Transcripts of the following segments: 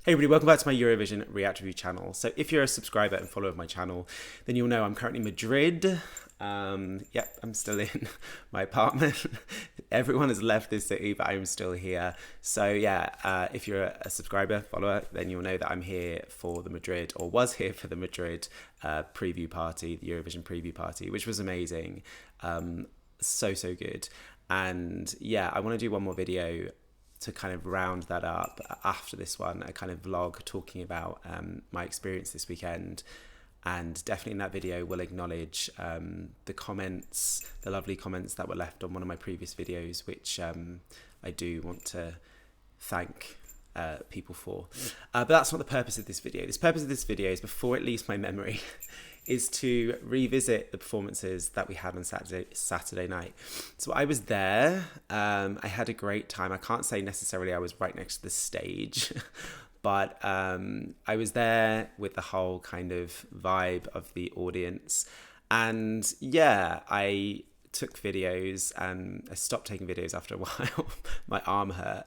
Hey everybody, welcome back to my Eurovision React Review channel. So if you're a subscriber and follower of my channel, then you'll know I'm currently in Madrid. Yep, I'm still in my apartment. Everyone has left this city, but I'm still here. So yeah, if you're a subscriber, follower, then you'll know that I'm here for the Madrid, or was here for the Madrid preview party, the Eurovision preview party, which was amazing. So good. And yeah, I want to do one more video to kind of round that up after this one, a kind of vlog talking about my experience this weekend. And definitely in that video we'll acknowledge the comments, the lovely comments that were left on one of my previous videos, which I do want to thank people for. But that's not the purpose of this video. The purpose of this video is, before it leaves my memory, is to revisit the performances that we had on Saturday night. So I was there, I had a great time. I can't say necessarily I was right next to the stage, but I was there with the whole kind of vibe of the audience. And yeah, I took videos and I stopped taking videos after a while. My arm hurt.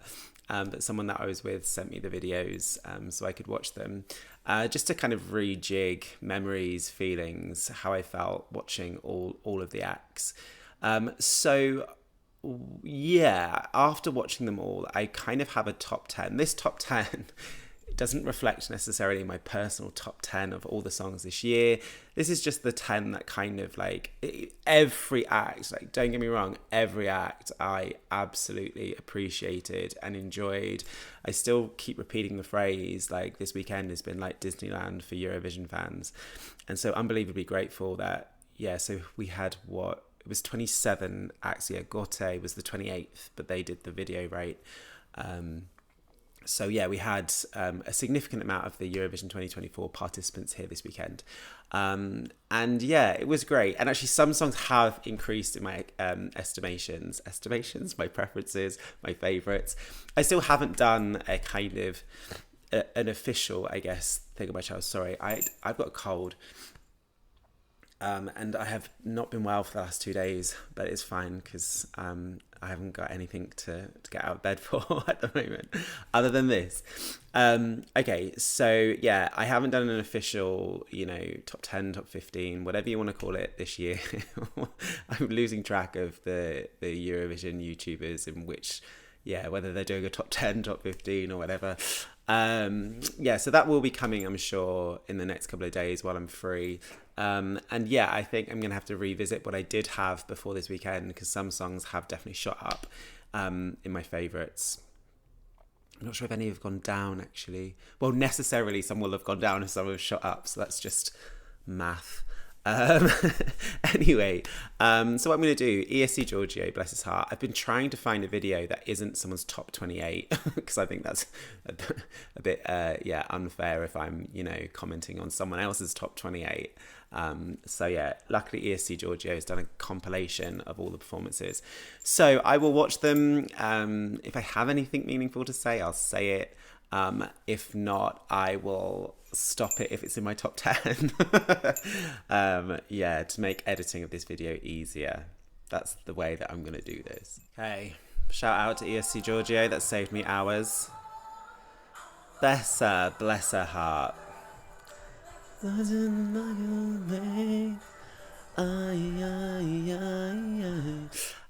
But someone that I was with sent me the videos so I could watch them, just to kind of rejig memories, feelings, how I felt watching all of the acts. So yeah, after watching them all, I kind of have a top 10. This top 10 doesn't reflect necessarily my personal top 10 of all the songs this year. This is just the 10 that kind of like, every act, like don't get me wrong, every act I absolutely appreciated and enjoyed. I still keep repeating the phrase, like, this weekend has been like Disneyland for Eurovision fans. And so unbelievably grateful that, yeah, so we had it was 27 acts. Yeah, Gote was the 28th, but they did the video rate. So yeah, we had a significant amount of the Eurovision 2024 participants here this weekend. And yeah, it was great. And actually some songs have increased in my estimations, my preferences, my favourites. I still haven't done a kind of an official, I guess, thing of my channel. Sorry, I've got a cold. And I have not been well for the last 2 days, but it's fine because I haven't got anything to get out of bed for at the moment, other than this. Okay, so yeah, I haven't done an official, top 10, top 15, whatever you want to call it this year. I'm losing track of the Eurovision YouTubers in which, yeah, whether they're doing a top 10, top 15 or whatever. Yeah, so that will be coming, I'm sure, in the next couple of days while I'm free. And yeah, I think I'm going to have to revisit what I did have before this weekend, because some songs have definitely shot up in my favourites. I'm not sure if any have gone down, actually. Well, necessarily some will have gone down and some have shot up, so that's just math. Anyway, so what I'm going to do, ESC Giorgio, bless his heart, I've been trying to find a video that isn't someone's top 28, because I think that's a bit unfair if I'm commenting on someone else's top 28. So yeah, luckily ESC Giorgio has done a compilation of all the performances, so I will watch them. If I have anything meaningful to say, I'll say it. If not, I will stop it if it's in my top 10. Yeah, to make editing of this video easier. That's the way that I'm going to do this. Okay, shout out to ESC Giorgio, that saved me hours. Besa, bless her heart.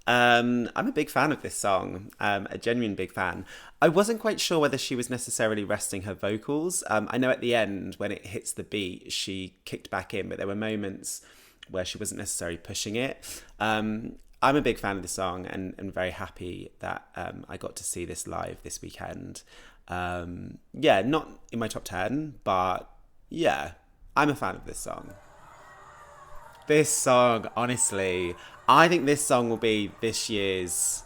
I'm a big fan of this song, a genuine big fan. I wasn't quite sure whether she was necessarily resting her vocals. I know at the end, when it hits the beat, she kicked back in, but there were moments where she wasn't necessarily pushing it. I'm a big fan of the song and very happy that I got to see this live this weekend. Yeah, not in my top 10, but yeah, I'm a fan of this song. This song, honestly, I think this song will be this year's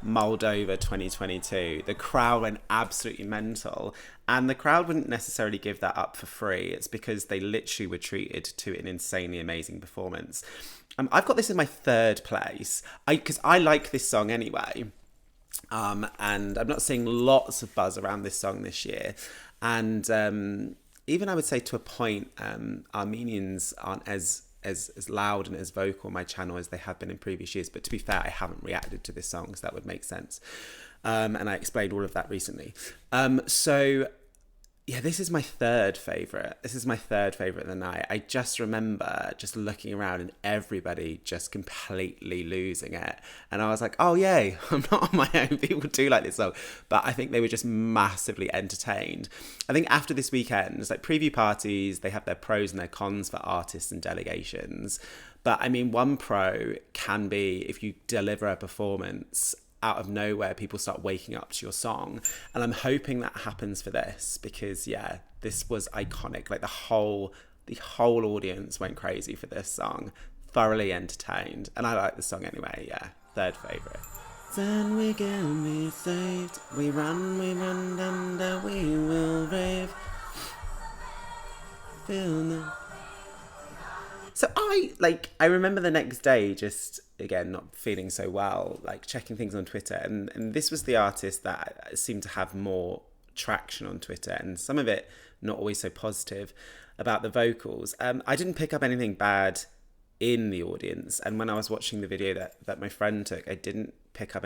Moldova 2022. The crowd went absolutely mental, and the crowd wouldn't necessarily give that up for free. It's because they literally were treated to an insanely amazing performance. I've got this in my third place, because I like this song anyway. And I'm not seeing lots of buzz around this song this year. And even I would say to a point, Armenians aren't as loud and as vocal on my channel as they have been in previous years. But to be fair, I haven't reacted to this song, so that would make sense. And I explained all of that recently. So Yeah, this is my third favourite. This is my third favourite of the night. I just remember just looking around and everybody just completely losing it. And I was like, oh, yay, I'm not on my own. People do like this song. But I think they were just massively entertained. I think after this weekend, it's like preview parties, they have their pros and their cons for artists and delegations. But I mean, one pro can be if you deliver a performance out of nowhere, people start waking up to your song. And I'm hoping that happens for this because, yeah, this was iconic. Like the whole audience went crazy for this song. Thoroughly entertained. And I like the song anyway, yeah. Third favourite. Then we can be saved. We run, and we will rave. Feel no. So I remember the next day just, again, not feeling so well, like checking things on Twitter. And this was the artist that seemed to have more traction on Twitter, and some of it not always so positive about the vocals. I didn't pick up anything bad in the audience. And when I was watching the video that my friend took, I didn't pick up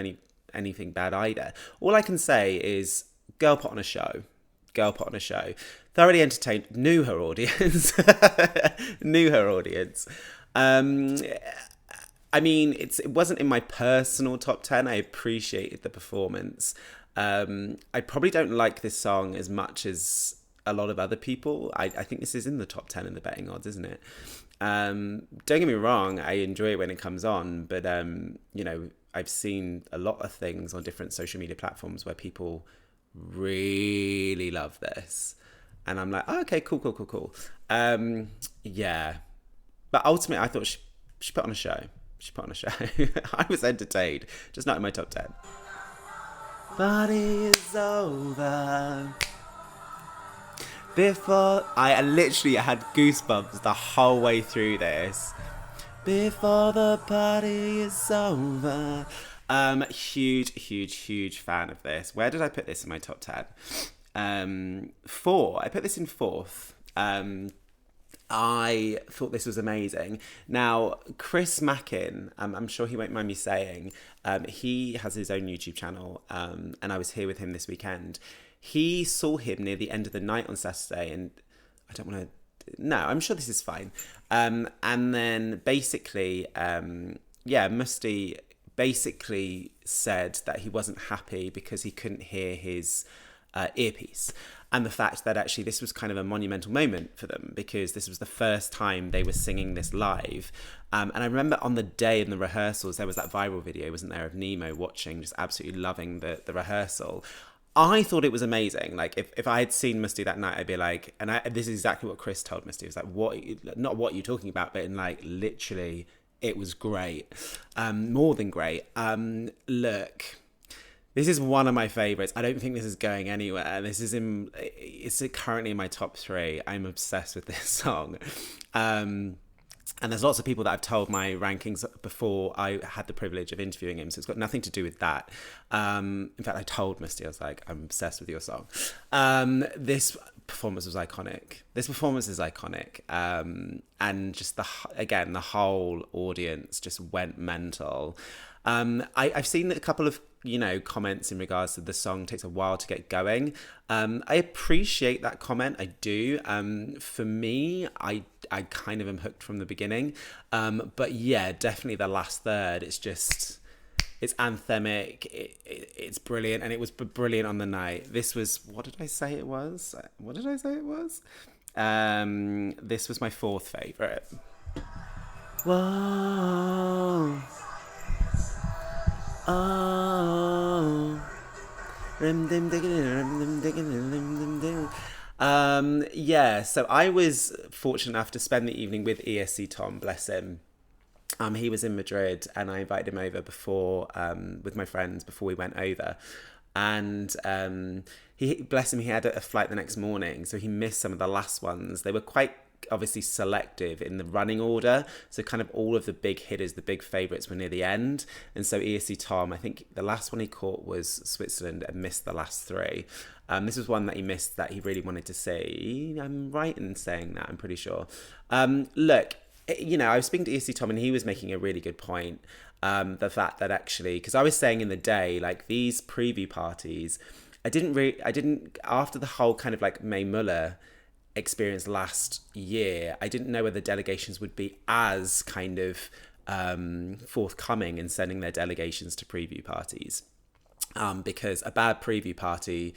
anything bad either. All I can say is girl put on a show. Thoroughly entertained, knew her audience. I mean, it wasn't in my personal top 10. I appreciated the performance. I probably don't like this song as much as a lot of other people. I think this is in the top 10 in the betting odds, isn't it? Don't get me wrong, I enjoy it when it comes on, but you know, I've seen a lot of things on different social media platforms where people really love this. And I'm like, oh, okay, cool. Yeah. But ultimately, I thought she put on a show. I was entertained, just not in my top 10. Party is over. Before, I literally had goosebumps the whole way through this. Before the party is over. Huge fan of this. Where did I put this in my top 10? 4. I put this in 4th. I thought this was amazing. Now, Chris Mackin, I'm sure he won't mind me saying, he has his own YouTube channel, and I was here with him this weekend. He saw him near the end of the night on Saturday, and I don't want to... No, I'm sure this is fine. And then basically, Mustii basically said that he wasn't happy because he couldn't hear his earpiece, and the fact that actually this was kind of a monumental moment for them because this was the first time they were singing this live. And I remember on the day in the rehearsals, there was that viral video, wasn't there, of Nemo watching, just absolutely loving the rehearsal. I thought it was amazing. Like if I had seen Mustii that night, I'd be like, this is exactly what Chris told Mustii. It was like, not what you're talking about, but in like literally, it was great. More than great. Look, this is one of my favourites. I don't think this is going anywhere. It's currently in my top 3. I'm obsessed with this song. And there's lots of people that I've told my rankings before I had the privilege of interviewing him, so it's got nothing to do with that. In fact, I told Mustii, I was like, I'm obsessed with your song. This performance was iconic. And just the whole audience just went mental. I've seen a couple of comments in regards to the song takes a while to get going. I appreciate that comment, I do. For me, I kind of am hooked from the beginning. But yeah, definitely the last third, it's anthemic, it's brilliant, and it was brilliant on the night. This was, what did I say it was? This was my 4th favourite. Whoa. Oh. So I was fortunate enough to spend the evening with ESC Tom, bless him. He was in Madrid, and I invited him over before, with my friends, before we went over. And he, bless him, he had a flight the next morning, so he missed some of the last ones. They were quite obviously selective in the running order, so kind of all of the big hitters, the big favourites, were near the end. And so ESC Tom, I think the last one he caught was Switzerland and missed the last 3. This was one that he missed that he really wanted to see. I'm right in saying that, I'm pretty sure. Look, I was speaking to ESC Tom, and he was making a really good point. The fact that actually, because I was saying in the day, like, these preview parties, after the whole kind of like May Muller experience last year, I didn't know whether delegations would be as kind of forthcoming in sending their delegations to preview parties, because a bad preview party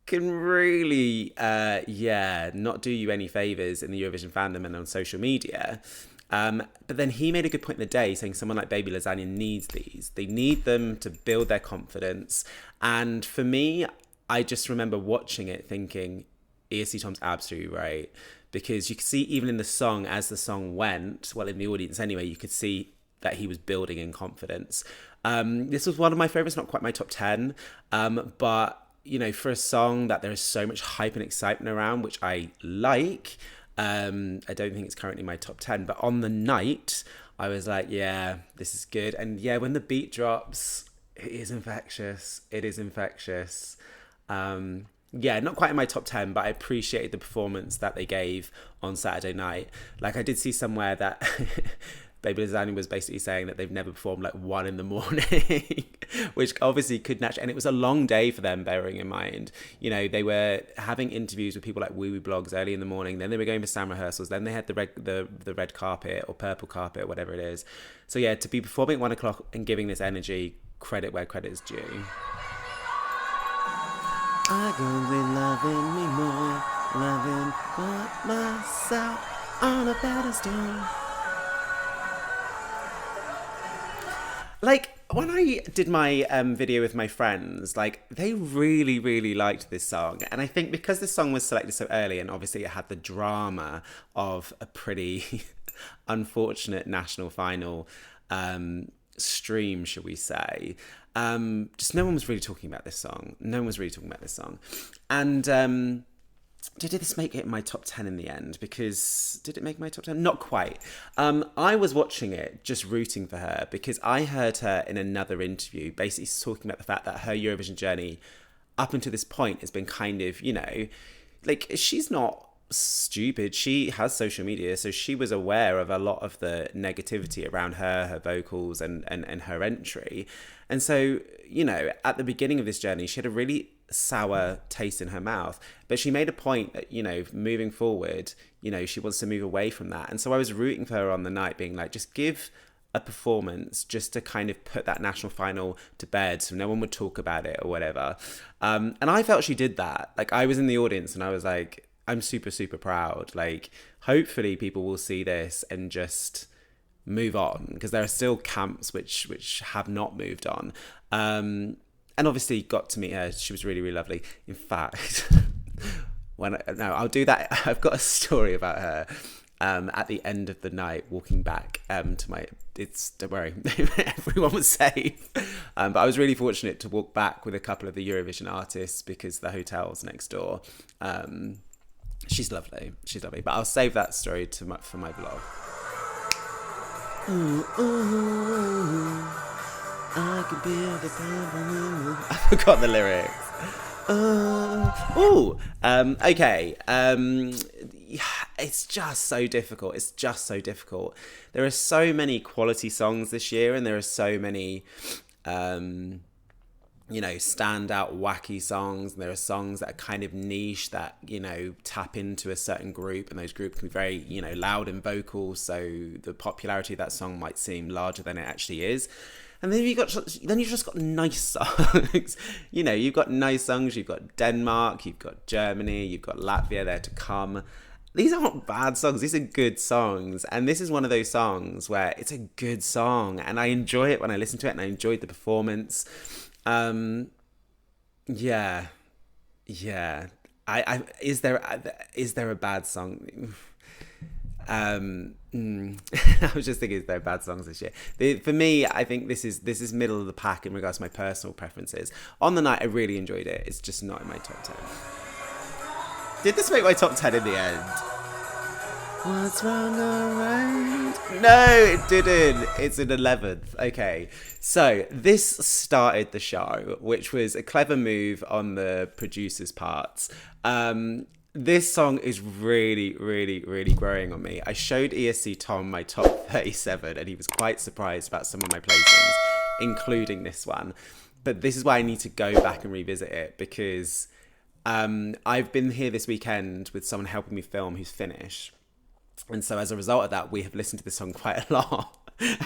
can really not do you any favors in the Eurovision fandom and on social media. But then he made a good point in the day, saying someone like Baby Lasagna needs these. They need them to build their confidence. And for me, I just remember watching it thinking, ESC Tom's absolutely right. Because you could see even in the song, as the song went, well, in the audience anyway, you could see that he was building in confidence. This was one of my favorites, not quite my top 10, but, you know, for a song that there is so much hype and excitement around, which I like, I don't think it's currently my top 10, but on the night, I was like, yeah, this is good. And yeah, when the beat drops, it is infectious. It is infectious. Yeah, not quite in my top 10, but I appreciated the performance that they gave on Saturday night. Like, I did see somewhere that Baby Lasagna was basically saying that they've never performed like 1 a.m, which obviously could naturally, and it was a long day for them, bearing in mind, you know, they were having interviews with people like Woo Woo Blogs early in the morning, then they were going for sound rehearsals, then they had the red carpet or purple carpet, whatever it is. So yeah, to be performing at 1 o'clock and giving this energy, credit where credit is due. I gonna be loving me more, loving but myself on a pedestal. Like, when I did my video with my friends, like, they really, really liked this song. And I think because this song was selected so early, and obviously it had the drama of a pretty unfortunate national final stream, shall we say, just no one was really talking about this song. And did this make it in my top 10 in the end? Because did it make my top 10? Not quite. I was watching it just rooting for her, because I heard her in another interview basically talking about the fact that her Eurovision journey up until this point has been kind of, you know, like, she's not stupid. She has social media, so she was aware of a lot of the negativity around her vocals and her entry. And so, you know, at the beginning of this journey, she had a really sour taste in her mouth, but she made a point that, you know, moving forward, you know, she wants to move away from that. And so I was rooting for her on the night, being like, just give a performance just to kind of put that national final to bed so no one would talk about it or whatever. And I felt she did that. Like, I was in the audience and I was like, I'm super, super proud. Like, hopefully people will see this and just move on, because there are still camps which have not moved on. And obviously got to meet her. She was really, really lovely. In fact, I'll do that. I've got a story about her at the end of the night, walking back to my, don't worry, everyone was safe. But I was really fortunate to walk back with a couple of the Eurovision artists because the hotel's next door. She's lovely. But I'll save that story for my vlog. Ooh, ooh, I could be the I forgot the lyrics. Okay. It's just so difficult. There are so many quality songs this year, and there are so many standout wacky songs. And there are songs that are kind of niche that, tap into a certain group, and those groups can be very, loud in vocals. So the popularity of that song might seem larger than it actually is. And then you've just got nice songs. You've got nice songs. You've got Denmark, you've got Germany, you've got Latvia there to come. These aren't bad songs. These are good songs. And this is one of those songs where it's a good song, and I enjoy it when I listen to it, and I enjoyed the performance. Yeah. Is there a bad song? I was just thinking, is there bad songs this year? For me, I think this is middle of the pack in regards to my personal preferences. On the night, I really enjoyed it. It's just not in my top 10. Did this make my top 10 in the end? What's wrong or right? No, it didn't. It's an 11th. Okay. So this started the show, which was a clever move on the producer's parts. This song is really, really, really growing on me. I showed ESC Tom my top 37, and he was quite surprised about some of my placings, including this one. but this is why I need to go back and revisit it, because I've been here this weekend with someone helping me film who's Finnish. And so as a result of that, we have listened to this song quite a lot.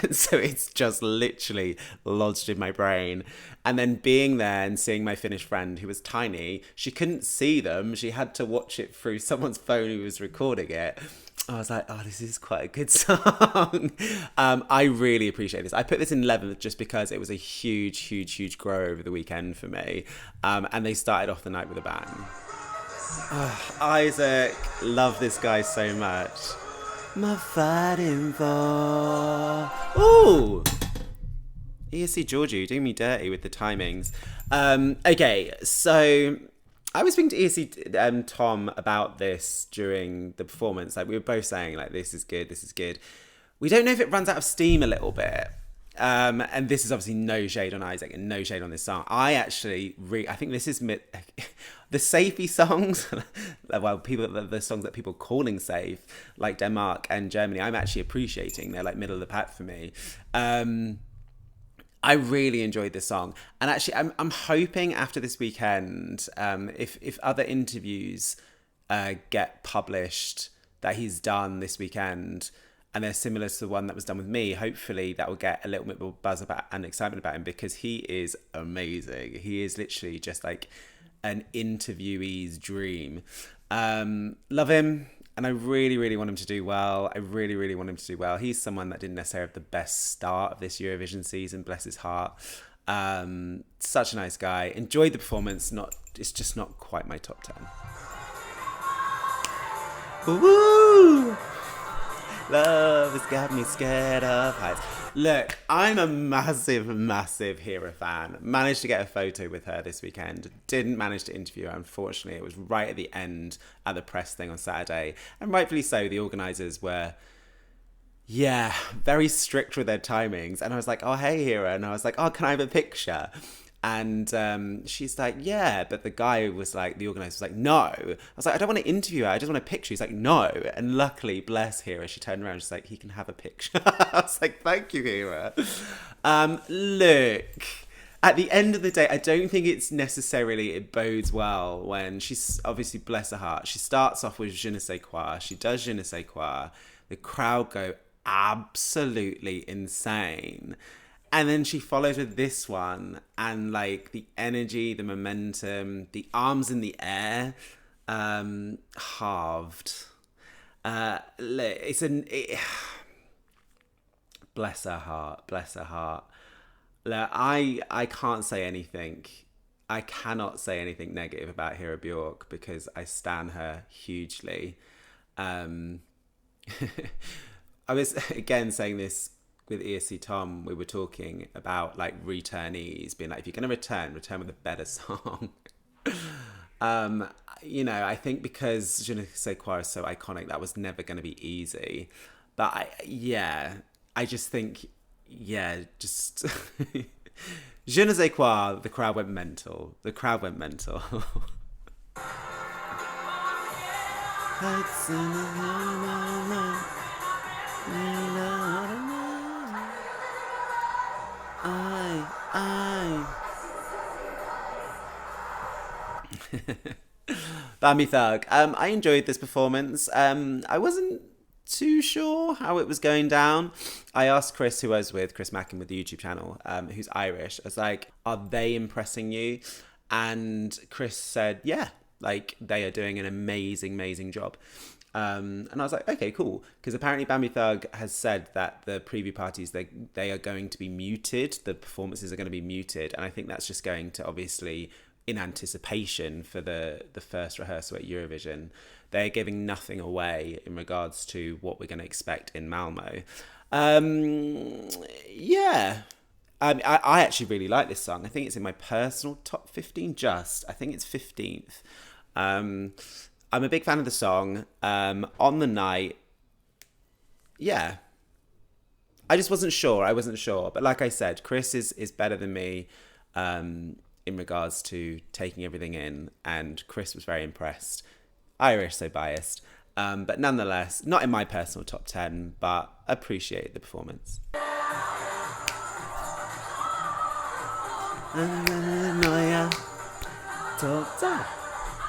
And so it's just literally lodged in my brain. And then being there and seeing my Finnish friend, who was tiny, she couldn't see them. She had to watch it through someone's phone who was recording it. I was like, oh, this is quite a good song. I really appreciate this. I put this in 11th just because it was a huge grow over the weekend for me. And they started off the night with a bang. Oh, Isaak, love this guy so much. My fighting for. Ooh! ESC Georgie, doing me dirty with the timings. Okay, so I was speaking to ESC Tom about this during the performance. Like, we were both saying, like, this is good, this is good. We don't know if it runs out of steam a little bit. And this is obviously no shade on Isaak and no shade on this song. I think this is the safety songs. Well, the songs that people are calling safe, like Denmark and Germany, I'm actually appreciating. They're like middle of the pack for me. I really enjoyed this song, and actually, I'm hoping after this weekend, if other interviews get published that he's done this weekend, and they're similar to the one that was done with me, hopefully that will get a little bit more buzz about and excitement about him, because he is amazing. He is literally just like an interviewee's dream. Love him, and I really want him to do well. I really want him to do well. He's someone that didn't necessarily have the best start of this Eurovision season, bless his heart. Such a nice guy. Enjoyed the performance. It's just not quite my top 10. Woo! Love has got me scared of heights. Look, I'm a massive Hera fan. Managed to get a photo with her this weekend. Didn't manage to interview her, unfortunately. It was right at the end at the press thing on Saturday. And rightfully so, the organisers were, very strict with their timings. And I was like, oh, hey, Hera. And I was like, oh, can I have a picture? And she's like, yeah, but the guy was like, the organizer was like, no. I was like, I don't want to interview her, I just want a picture. He's like, no. And luckily, bless Hera, she turned around, she's like, he can have a picture. I was like, thank you, Hera. Look, at the end of the day, I don't think it bodes well when she's, obviously, bless her heart, she starts off with Je ne sais quoi, she does Je ne sais quoi, the crowd go absolutely insane. And then she follows with this one, and like the energy, the momentum, the arms in the air, halved. Bless her heart, bless her heart. Look, I can't say anything. I cannot say anything negative about Hera Bjork because I stan her hugely. I was again saying this with ESC Tom. We were talking about like returnees being like, if you're going to return with a better song. I think because Je ne sais quoi is so iconic, that was never going to be easy. But I just think, just Je ne sais quoi, the crowd went mental. Bambie Thug. I enjoyed this performance. I wasn't too sure how it was going down. I asked Chris, who I was with, Chris Mackin with the YouTube channel, who's Irish. I was like, are they impressing you? And Chris said, yeah, like they are doing an amazing job. And I was like, okay, cool. Because apparently Bambie Thug has said that the preview parties, they are going to be muted. The performances are going to be muted. And I think that's just going to obviously, in anticipation for the first rehearsal at Eurovision, they're giving nothing away in regards to what we're going to expect in Malmo. I actually really like this song. I think it's in my personal top 15 I think it's 15th. I'm a big fan of the song. On the night, I just wasn't sure. But like I said, Chris is better than me in regards to taking everything in. And Chris was very impressed. Irish, so biased. But nonetheless, not in my personal top 10, but appreciate the performance. Noia.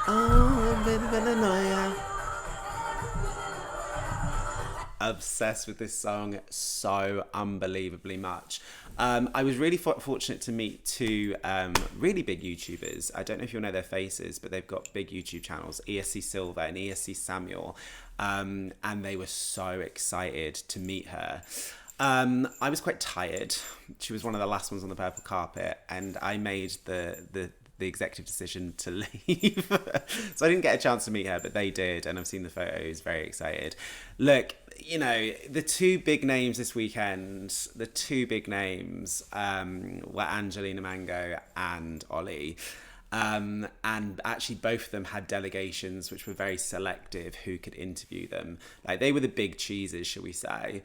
Oh, baby, noia. Obsessed with this song so unbelievably much. I was really fortunate to meet two really big YouTubers. I don't know if you'll know their faces, but they've got big YouTube channels, ESC Silva and ESC Samuel, and they were so excited to meet her. I was quite tired. She was one of the last ones on the purple carpet, and I made the executive decision to leave. So I didn't get a chance to meet her, but they did, and I've seen the photos, very excited. Look, you know, the two big names this weekend, were Angelina Mango and Ollie. And actually both of them had delegations which were very selective who could interview them. Like, they were the big cheeses, shall we say.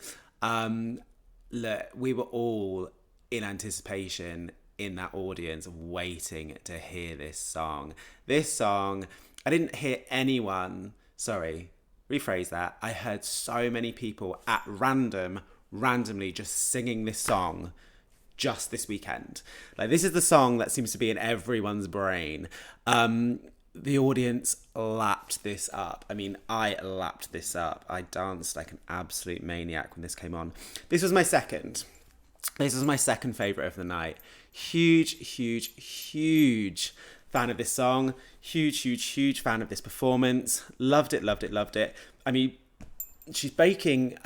Look, we were all in anticipation in that audience waiting to hear this song. I didn't hear anyone, rephrase that. I heard so many people at randomly just singing this song just this weekend. Like, this is the song that seems to be in everyone's brain. The audience lapped this up. I mean, I lapped this up. I danced like an absolute maniac when this came on. This was my second favourite of the night. Huge fan of this song. Huge fan of this performance. Loved it. I mean, she's breaking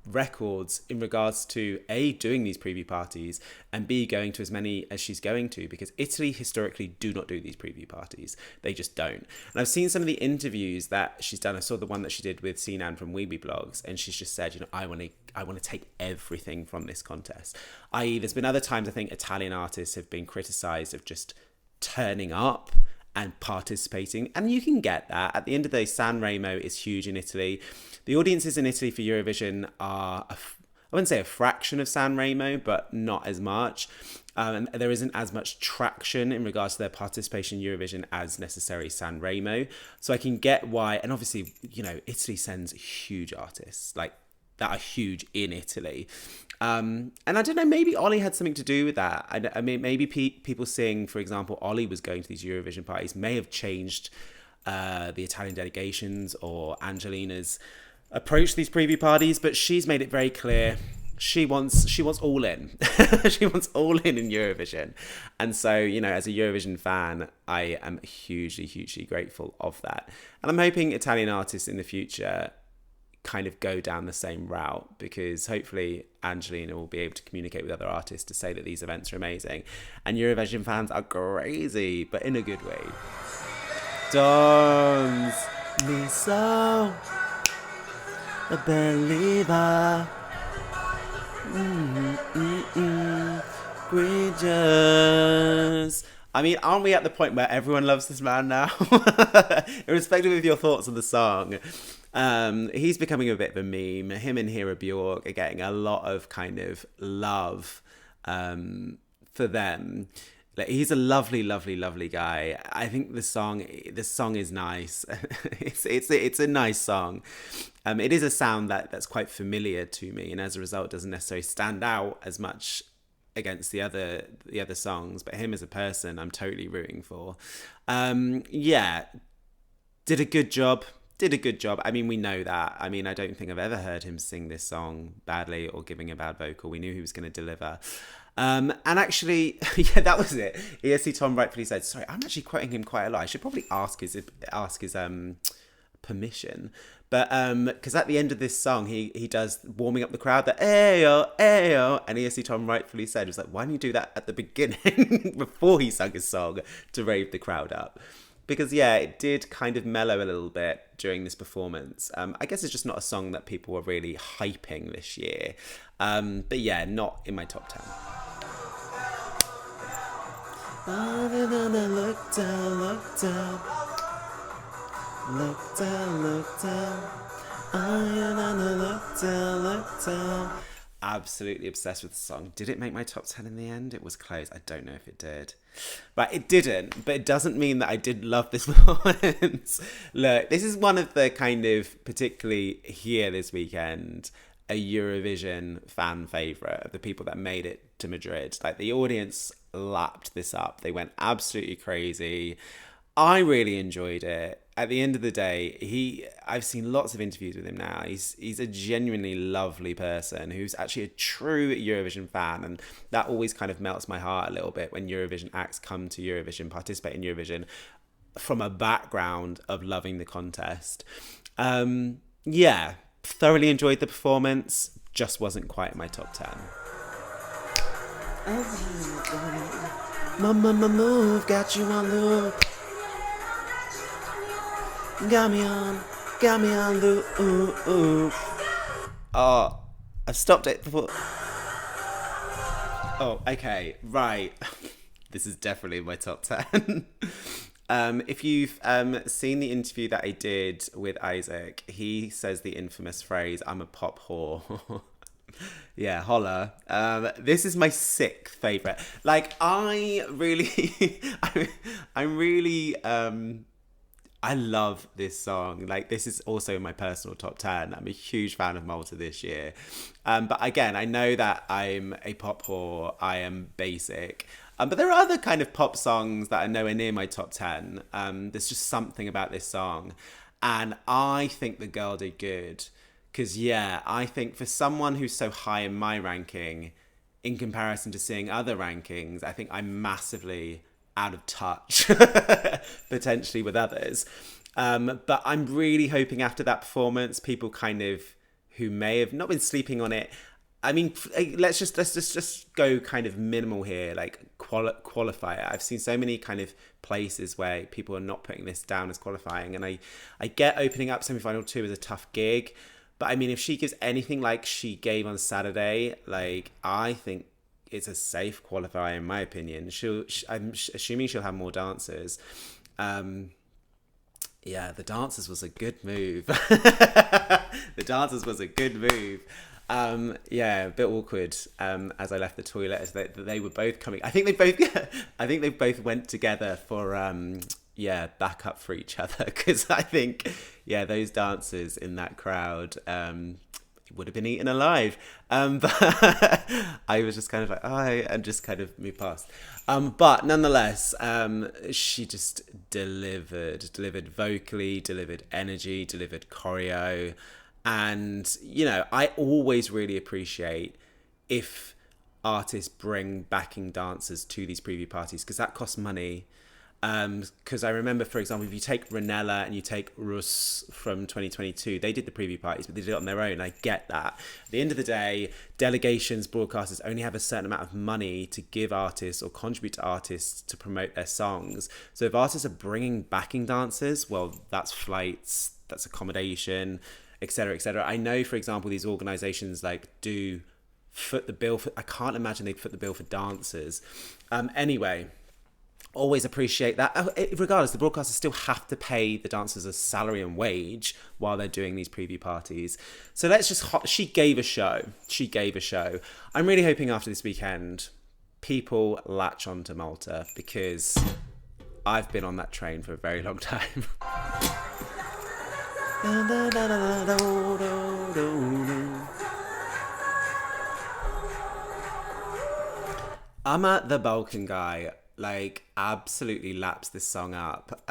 records in regards to A, doing these preview parties, and B, going to as many as she's going to, because Italy historically do not do these preview parties. They just don't. And I've seen some of the interviews that she's done. I saw the one that she did with Sinan from Weebly Blogs, and she's just said, you know, I want to take everything from this contest. I.e., there's been other times I think Italian artists have been criticised of just turning up and participating, and you can get that. At the end of the day, Sanremo is huge in Italy. The audiences in Italy for Eurovision are, I wouldn't say a fraction of Sanremo, but not as much. And there isn't as much traction in regards to their participation in Eurovision as necessary Sanremo. So I can get why, and obviously, you know, Italy sends huge artists, like, that are huge in Italy. And I don't know, maybe Ollie had something to do with that. I mean, maybe people seeing, for example, Ollie was going to these Eurovision parties may have changed the Italian delegations or Angelina's approach to these preview parties, but she's made it very clear she wants all in. She wants all in Eurovision. And so, you know, as a Eurovision fan, I am hugely grateful of that. And I'm hoping Italian artists in the future kind of go down the same route, because hopefully Angelina will be able to communicate with other artists to say that these events are amazing. And Eurovision fans are crazy, but in a good way. Don't be so a believer. Gorgeous. I mean, aren't we at the point where everyone loves this man now? Irrespective of your thoughts on the song. He's becoming a bit of a meme. Him and Hera Bjork are getting a lot of kind of love for them. Like, he's a lovely guy. I think the song is nice. it's a nice song. It is a sound that's quite familiar to me, and as a result doesn't necessarily stand out as much against the other songs. But him as a person, I'm totally rooting for. Yeah, did a good job. I mean, we know that. I mean, I don't think I've ever heard him sing this song badly or giving a bad vocal. We knew he was going to deliver. And actually, yeah, that was it. ESC Tom rightfully said, sorry, I'm actually quoting him quite a lot. I should probably ask his permission. But because at the end of this song, he does warming up the crowd, that ayo, ayo. And ESC Tom rightfully said, it was like, why don't you do that at the beginning before he sung his song to rave the crowd up? Because, yeah, it did kind of mellow a little bit during this performance. I guess it's just not a song that people were really hyping this year. But, yeah, not in my top 10. Look down. Look down. Absolutely obsessed with the song. Did it make my top 10 in the end? It was close. I don't know if it did. But it didn't. But it doesn't mean that I did love this performance. Look, this is one of the kind of, particularly here this weekend, a Eurovision fan favourite of the people that made it to Madrid. Like, the audience lapped this up. They went absolutely crazy. I really enjoyed it. At the end of the day, I've seen lots of interviews with him now. He's a genuinely lovely person who's actually a true Eurovision fan, and that always kind of melts my heart a little bit when Eurovision acts come to Eurovision, participate in Eurovision from a background of loving the contest. Yeah, thoroughly enjoyed the performance, just wasn't quite in my top 10. Mama move, got you on loop. Got me on loop. Oh, I've stopped it before. Oh, okay, right. This is definitely my top 10. If you've seen the interview that I did with Isaak, he says the infamous phrase, "I'm a pop whore." Yeah, holla. This is my 6th favourite. Like, I really, I love this song. Like, this is also my personal top 10. I'm a huge fan of Malta this year. But again, I know that I'm a pop whore. I am basic. But there are other kind of pop songs that are nowhere near my top 10. There's just something about this song. And I think the girl did good. Because, yeah, I think for someone who's so high in my ranking, in comparison to seeing other rankings, I think I'm massively out of touch, potentially with others. But I'm really hoping after that performance, people kind of, who may have not been sleeping on it, I mean, let's just go kind of minimal here, like qualifier. I've seen so many kind of places where people are not putting this down as qualifying, and I get opening up semi-final 2 is a tough gig, but I mean, if she gives anything like she gave on Saturday, like, I think it's a safe qualifier in my opinion. I'm assuming she'll have more dancers. Yeah, the dancers was a good move. The dancers was a good move. Yeah, a bit awkward. As I left the toilet, as they were both coming. I think they both went together for backup for each other, because I think those dancers in that crowd would have been eaten alive. But I was just kind of like, and just kind of moved past. But nonetheless, she just delivered vocally, delivered energy, delivered choreo. And, you know, I always really appreciate if artists bring backing dancers to these preview parties, because that costs money. Because I remember, for example, if you take Ranella and you take Rus from 2022, they did the preview parties, but they did it on their own. I get that. At the end of the day, delegations, broadcasters only have a certain amount of money to give artists or contribute to artists to promote their songs. So if artists are bringing backing dancers, well, that's flights, that's accommodation, etc., etc. I know, for example, these organisations like do foot the bill for. I can't imagine they'd foot the bill for dancers. Anyway. Always appreciate that. Regardless, the broadcasters still have to pay the dancers a salary and wage while they're doing these preview parties. So she gave a show. She gave a show. I'm really hoping after this weekend, people latch on to Malta, because I've been on that train for a very long time. Amma the Balkan guy, like, absolutely laps this song up.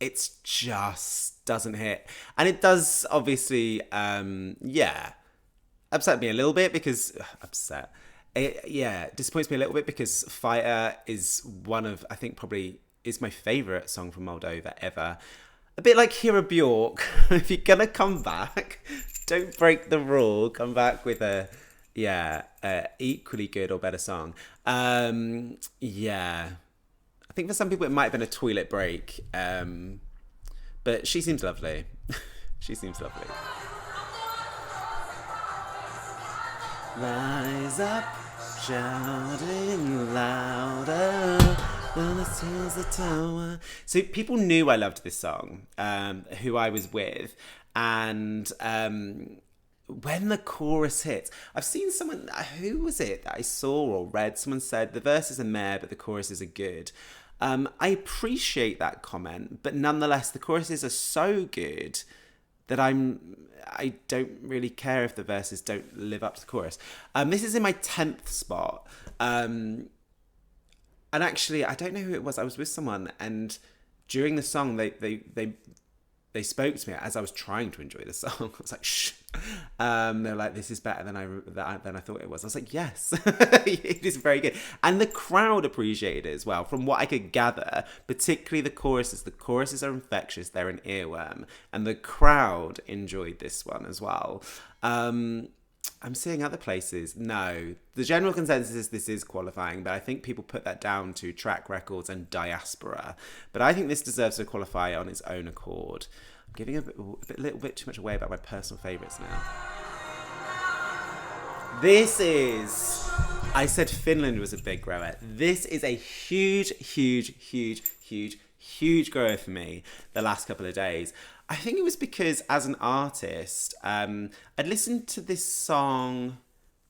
It's just doesn't hit. And it does, obviously, upset me a little bit, because... It disappoints me a little bit, because Fighter is one of, I think, probably is my favourite song from Moldova ever. A bit like Hera Bjork. If you're going to come back, don't break the rule. Come back with a... equally good or better song. I think for some people it might have been a toilet break. But she seems lovely. She seems lovely. Rise up, shouting louder. The tower. So people knew I loved this song, who I was with, and when the chorus hits, I've seen someone, who was it that I saw or read? Someone said the verses are meh, but the choruses are good. I appreciate that comment, but nonetheless, the choruses are so good that I don't really care if the verses don't live up to the chorus. This is in my 10th spot. And actually, I don't know who it was. I was with someone, and during the song, they spoke to me as I was trying to enjoy the song. I was like, shh. They're like, this is better than I thought it was. I was like, yes, it is very good. And the crowd appreciated it as well. From what I could gather, particularly the choruses. The choruses are infectious. They're an earworm. And the crowd enjoyed this one as well. I'm seeing other places. No. The general consensus is this is qualifying, but I think people put that down to track records and diaspora. But I think this deserves to qualify on its own accord. I'm giving a little bit too much away about my personal favourites now. This is... I said Finland was a big grower. This is a huge grower for me the last couple of days. I think it was because as an artist, I'd listened to this song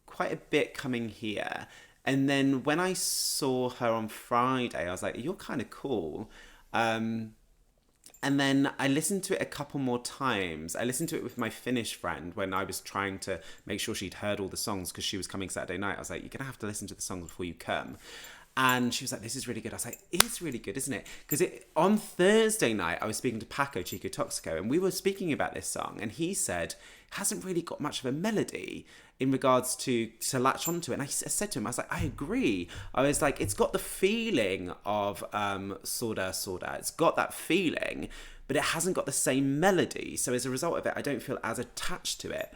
quite a bit coming here. And then when I saw her on Friday, I was like, you're kind of cool. And then I listened to it a couple more times. I listened to it with my Finnish friend when I was trying to make sure she'd heard all the songs because she was coming Saturday night. I was like, you're going to have to listen to the songs before you come. And she was like, this is really good. I was like, it's really good, isn't it? Because on Thursday night, I was speaking to Paco, Chico Toxico, and we were speaking about this song. And he said, it hasn't really got much of a melody in regards to latch onto it. And I said to him, I was like, I agree. I was like, it's got the feeling of Sorda. It's got that feeling, but it hasn't got the same melody. So as a result of it, I don't feel as attached to it.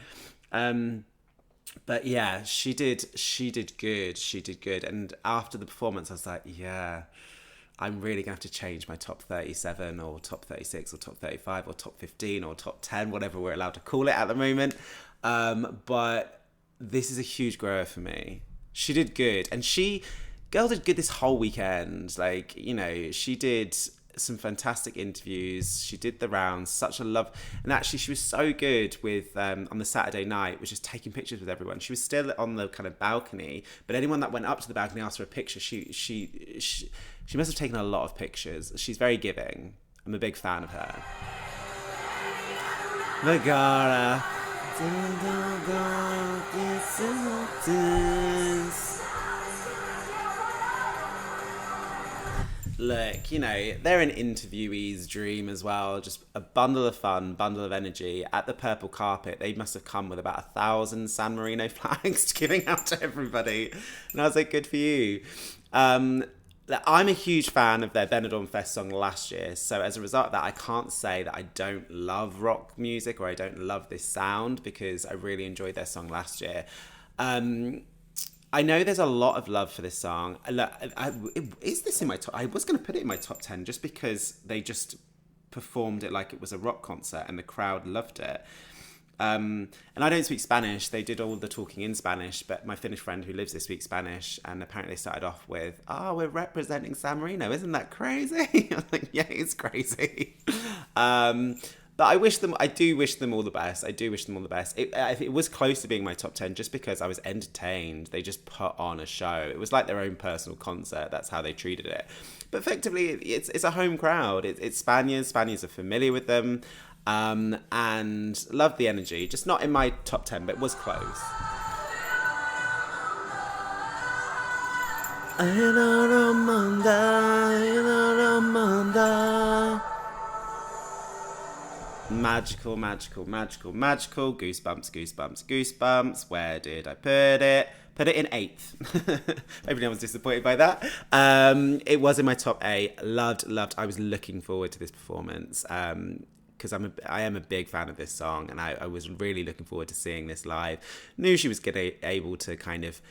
But yeah, she did good. And after the performance, I was like, yeah, I'm really going to have to change my top 37 or top 36 or top 35 or top 15 or top 10, whatever we're allowed to call it at the moment. But this is a huge grower for me. She did good. And girl did good this whole weekend. Like, you know, she did some fantastic interviews. She did the rounds, such a love. And actually she was so good with on the Saturday night, was just taking pictures with everyone. She was still on the kind of balcony, but anyone that went up to the balcony asked for a picture. She must have taken a lot of pictures. She's very giving. I'm a big fan of her. Megara. Look, you know, they're an interviewee's dream as well. Just a bundle of fun, bundle of energy. At the purple carpet, they must have come with about 1,000 San Marino flags giving out to everybody. And I was like, good for you. I'm a huge fan of their Benidorm Fest song last year. So as a result of that, I can't say that I don't love rock music or I don't love this sound, because I really enjoyed their song last year. I know there's a lot of love for this song. Is this in my top? I was going to put it in my top 10 just because they just performed it like it was a rock concert and the crowd loved it. And I don't speak Spanish. They did all the talking in Spanish, but my Finnish friend who lives there speaks Spanish, and apparently they started off with, we're representing San Marino. Isn't that crazy? I was like, yeah, it's crazy. But I do wish them all the best. It was close to being my top 10 just because I was entertained. They just put on a show. It was like their own personal concert. That's how they treated it. But effectively, it's a home crowd. It's Spaniards. Spaniards are familiar with them. And love the energy. Just not in my top 10, but it was close. Magical. Goosebumps. Where did I put it? Put it in 8th. Maybe no one's disappointed by that. It was in my top 8. Loved. I was looking forward to this performance. Because I am a big fan of this song, and I was really looking forward to seeing this live. Knew she was able to kind of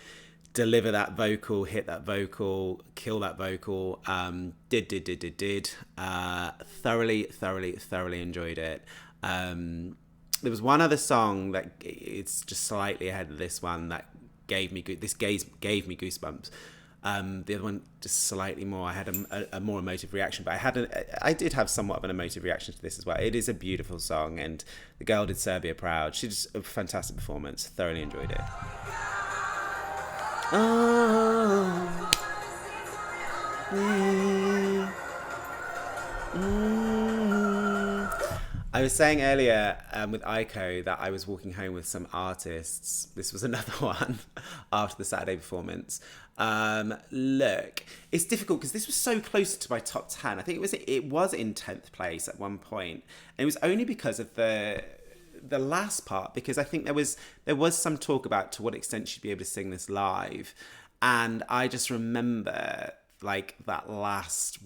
deliver that vocal, hit that vocal, kill that vocal. Did. Thoroughly enjoyed it. There was one other song that it's just slightly ahead of this one that gave me goosebumps. The other one just slightly more. I had a more emotive reaction, but I did have somewhat of an emotive reaction to this as well. It is a beautiful song, and the girl did Serbia proud. She did a fantastic performance. Thoroughly enjoyed it. I was saying earlier with Aiko that I was walking home with some artists. This was another one after the Saturday performance. Look, it's difficult because this was so close to my top 10. I think it was in 10th place at one point. And it was only because of the last part, because I think there was some talk about to what extent she'd be able to sing this live. And I just remember like that last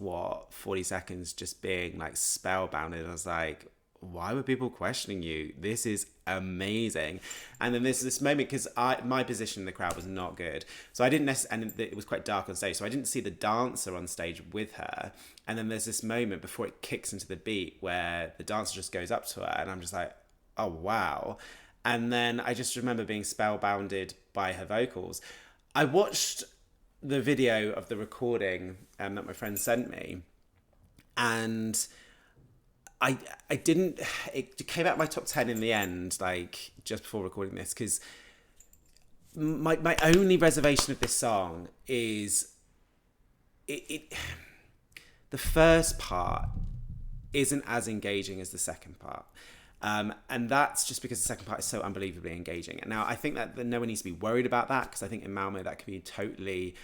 40 seconds just being like spellbound, and I was like, why were people questioning you? This is amazing. And then there's this moment, because my position in the crowd was not good, so I didn't necessarily, and it was quite dark on stage, so I didn't see the dancer on stage with her. And then there's this moment before it kicks into the beat where the dancer just goes up to her, and I'm just like, oh wow. And then I just remember being spellbounded by her vocals. I watched the video of the recording that my friend sent me, and I didn't, it came out my top 10 in the end, like just before recording this, because my only reservation of this song is the first part isn't as engaging as the second part. And that's just because the second part is so unbelievably engaging. And now I think that no one needs to be worried about that, because I think in Malmo that can be totally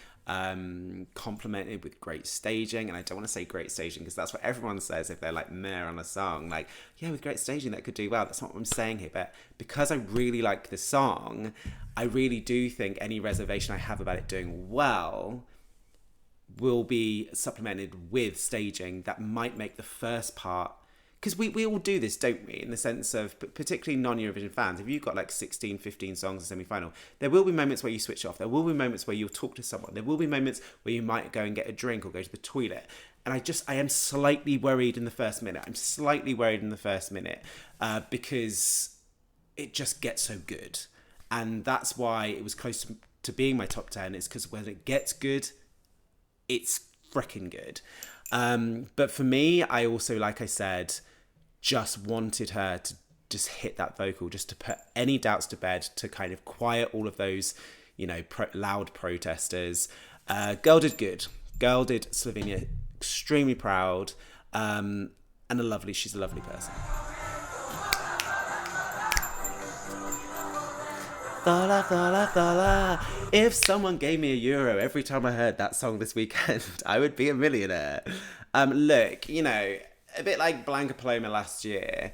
complemented with great staging. And I don't want to say great staging because that's what everyone says if they're like meh on a song, like, yeah, with great staging that could do well. That's not what I'm saying here. But because I really like the song, I really do think any reservation I have about it doing well will be supplemented with staging that might make the first part, because we all do this, don't we, in the sense of, particularly non-Eurovision fans, if you've got like 16, 15 songs in semi-final, there will be moments where you switch off. There will be moments where you'll talk to someone. There will be moments where you might go and get a drink or go to the toilet. And I am slightly worried in the first minute. Because it just gets so good. And that's why it was close to being my top 10. It's because when it gets good, it's freaking good. But for me, I also, like I said, just wanted her to just hit that vocal, just to put any doubts to bed, to kind of quiet all of those, loud protesters. Girl did good. Girl did Slovenia extremely proud, and she's a lovely person. Thala, thala, thala. If someone gave me €1 every time I heard that song this weekend, I would be a millionaire. Look, a bit like Blanca Paloma last year.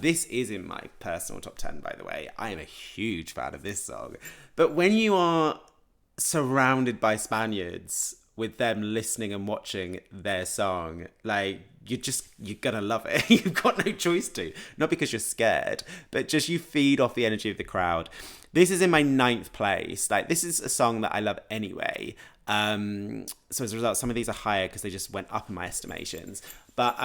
This is in my personal top 10, by the way. I am a huge fan of this song. But when you are surrounded by Spaniards with them listening and watching their song, like, you're gonna love it. You've got no choice to. Not because you're scared, but just you feed off the energy of the crowd. This is in my 9th place. Like, this is a song that I love anyway. So as a result, some of these are higher because they just went up in my estimations. But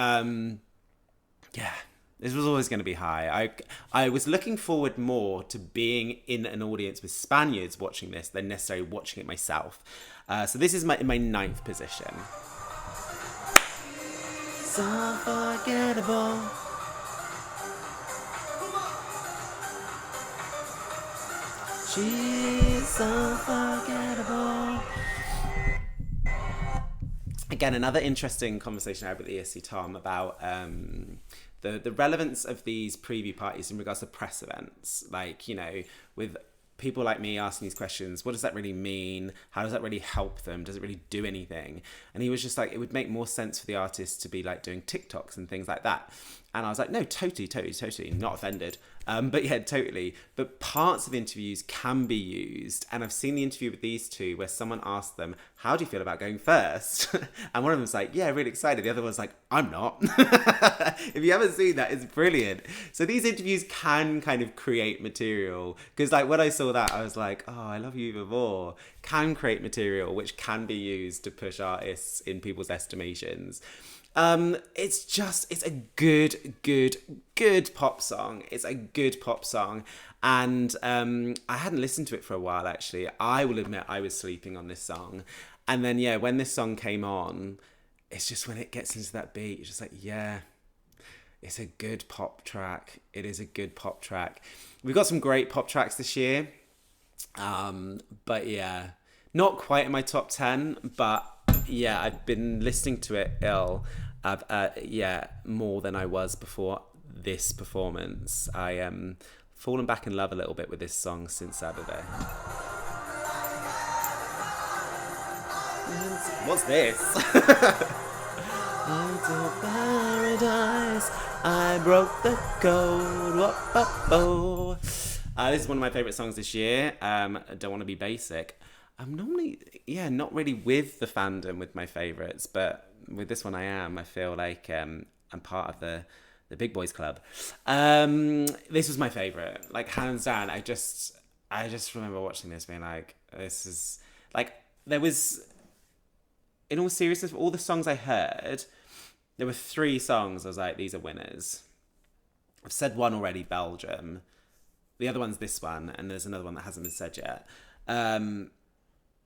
yeah, this was always going to be high. I was looking forward more to being in an audience with Spaniards watching this than necessarily watching it myself. So this is in my 9th position. So unforgettable. She's unforgettable. Again, another interesting conversation I had with ESC Tom about the relevance of these preview parties in regards to press events. Like, with people like me asking these questions, what does that really mean? How does that really help them? Does it really do anything? And he was just like, it would make more sense for the artists to be like doing TikToks and things like that. And I was like, no, totally, not offended. But yeah, totally. But parts of interviews can be used. And I've seen the interview with these two where someone asked them, how do you feel about going first? And one of them was like, yeah, really excited. The other one's like, I'm not. If you haven't seen that, it's brilliant. So these interviews can kind of create material. Because like when I saw that, I was like, oh, I love you even more. Can create material which can be used to push artists in people's estimations. It's a good pop song. It's a good pop song. And I hadn't listened to it for a while, actually. I will admit I was sleeping on this song. And then, yeah, when this song came on, it's just when it gets into that beat, it's just like, yeah, it's a good pop track. It is a good pop track. We've got some great pop tracks this year. But yeah, not quite in my top 10, but yeah, I've been listening to it more than I was before this performance. I fallen back in love a little bit with this song since Saturday. What's this? Into paradise, I broke the code. Whoa. This is one of my favourite songs this year. I don't want to be basic. I'm normally, not really with the fandom with my favourites, but with this one I am. I feel like I'm part of the big boys club. This was my favourite, like hands down. I just remember watching this being like, this is like, there was, in all seriousness, all the songs I heard, there were 3 songs I was like, these are winners. I've said one already, Belgium. The other one's this one, and there's another one that hasn't been said yet.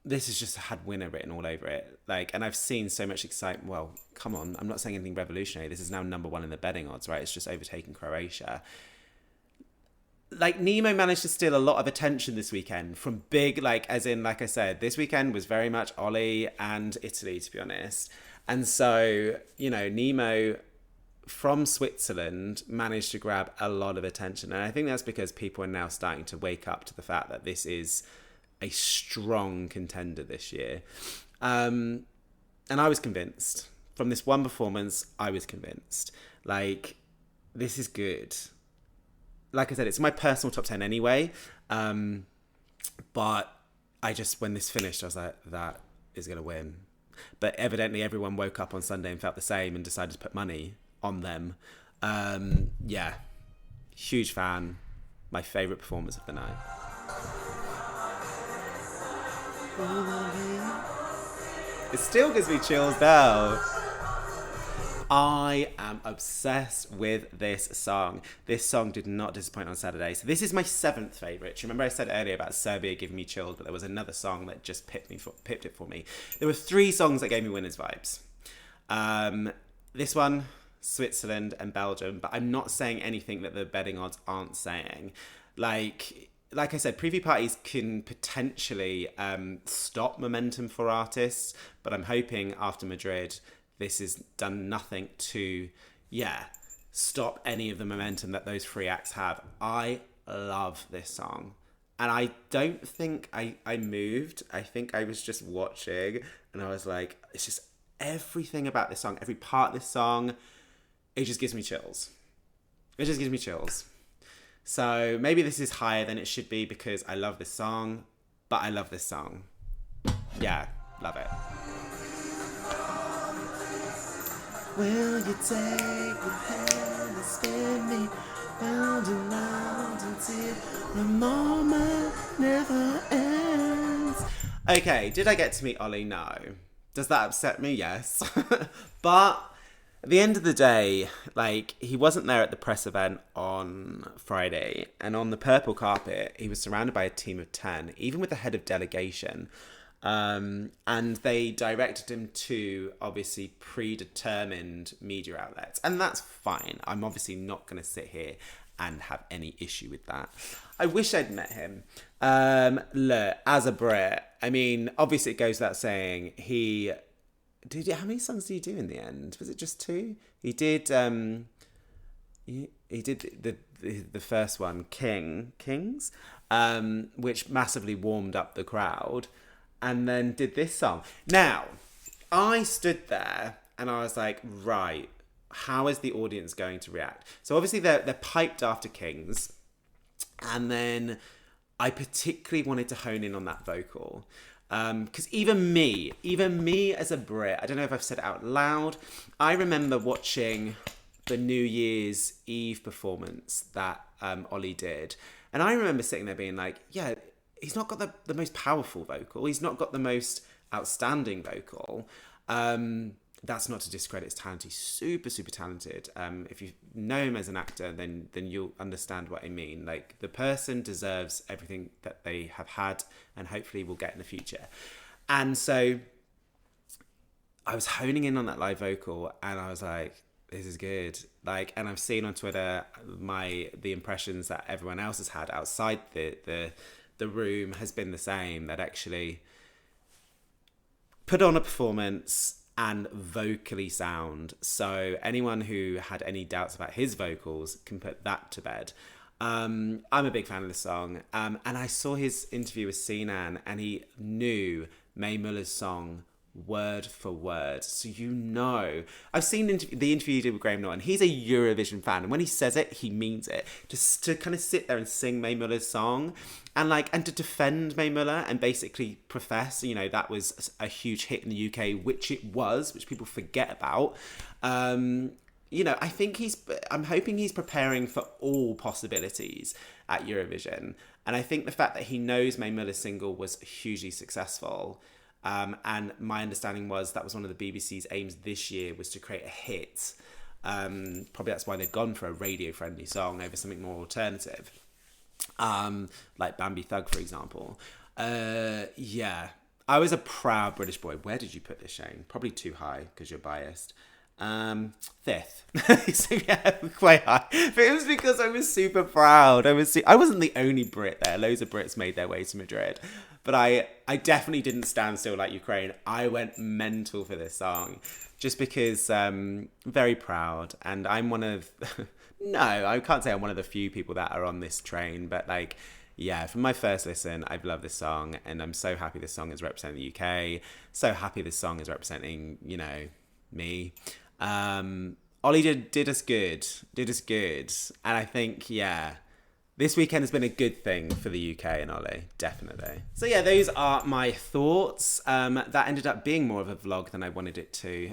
This has just had winner written all over it. Like, and I've seen so much excitement. Well, come on, I'm not saying anything revolutionary. This is now number 1 in the betting odds, right? It's just overtaken Croatia. Like, Nemo managed to steal a lot of attention this weekend from big, like, as in, like I said, this weekend was very much Ollie and Italy, to be honest. And so, you know, Nemo from Switzerland managed to grab a lot of attention. And I think that's because people are now starting to wake up to the fact that this is a strong contender this year. And I was convinced. From this one performance, I was convinced. Like, this is good. Like I said, it's my personal top 10 anyway. But I just, when this finished, I was like, that is going to win. But evidently everyone woke up on Sunday and felt the same and decided to put money on them. Huge fan. My favourite performance of the night. It still gives me chills now. I am obsessed with this song. This song did not disappoint on Saturday. So this is my 7th favourite. Do you remember I said earlier about Serbia giving me chills, but there was another song that just pipped it for me. There were 3 songs that gave me winners vibes. This one, Switzerland and Belgium, but I'm not saying anything that the betting odds aren't saying. Like I said, preview parties can potentially stop momentum for artists, but I'm hoping after Madrid, this has done nothing to, stop any of the momentum that those 3 acts have. I love this song. And I don't think I moved. I think I was just watching and I was like, it's just everything about this song, every part of this song, it just gives me chills. It just gives me chills. So maybe this is higher than it should be because I love this song, but I love this song. Yeah, love it. Will you take your hand and spin me round and round until the moment never ends? Okay, did I get to meet Ollie? No. Does that upset me? Yes. But at the end of the day, like, he wasn't there at the press event on Friday, and on the purple carpet, he was surrounded by a team of 10, even with the head of delegation. And they directed him to obviously predetermined media outlets, and that's fine. I'm obviously not going to sit here and have any issue with that. I wish I'd met him. Look, as a Brit, I mean, obviously it goes without saying, how many songs did he do in the end? Was it just 2? He did the first one, Kings, which massively warmed up the crowd, and then did this song. Now, I stood there and I was like, right, how is the audience going to react? So obviously they're piped after Kings, and then I particularly wanted to hone in on that vocal. Because even me as a Brit, I don't know if I've said it out loud, I remember watching the New Year's Eve performance that Ollie did, and I remember sitting there being like, yeah, he's not got the most powerful vocal, he's not got the most outstanding vocal. That's not to discredit his talent, he's super, super talented. If you know him as an actor, then you'll understand what I mean. Like, the person deserves everything that they have had and hopefully will get in the future. And so I was honing in on that live vocal and I was like, this is good. Like, and I've seen on Twitter the impressions that everyone else has had outside the room has been the same, that actually put on a performance and vocally sound. So anyone who had any doubts about his vocals can put that to bed. I'm a big fan of the song. And I saw his interview with Sinan, and he knew Mae Muller's song word for word. So I've seen the interview he did with Graham Norton. He's a Eurovision fan, and when he says it, he means it. Just to kind of sit there and sing Mae Muller's song, and to defend Mae Muller and basically profess, that was a huge hit in the UK, which it was, which people forget about. I think I'm hoping he's preparing for all possibilities at Eurovision. And I think the fact that he knows Mae Muller's single was hugely successful. And my understanding was that was one of the BBC's aims this year, was to create a hit. Probably that's why they've gone for a radio-friendly song over something more alternative. Like Bambie Thug, for example. Yeah. I was a proud British boy. Where did you put this, Shane? Probably too high, because you're biased. 5th. So yeah, quite high. But it was because I was super proud. I wasn't the only Brit there. Loads of Brits made their way to Madrid. But I definitely didn't stand still like Ukraine. I went mental for this song. Just because very proud. And I'm one of... No, I can't say I'm one of the few people that are on this train. But yeah, from my first listen, I've loved this song. And I'm so happy this song is representing the UK. So happy this song is representing, me. Ollie did us good. And I think, yeah, this weekend has been a good thing for the UK and Ollie, definitely. So yeah, those are my thoughts. That ended up being more of a vlog than I wanted it to,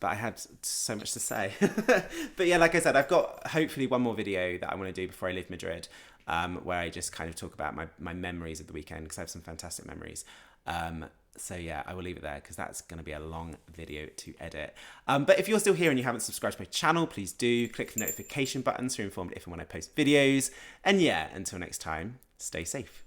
but I had so much to say. But yeah, like I said, I've got hopefully one more video that I want to do before I leave Madrid, where I just kind of talk about my memories of the weekend, because I have some fantastic memories. So yeah, I will leave it there, because that's going to be a long video to edit. But if you're still here and you haven't subscribed to my channel, please do click the notification button so you're informed if and when I post videos. And yeah, until next time, stay safe.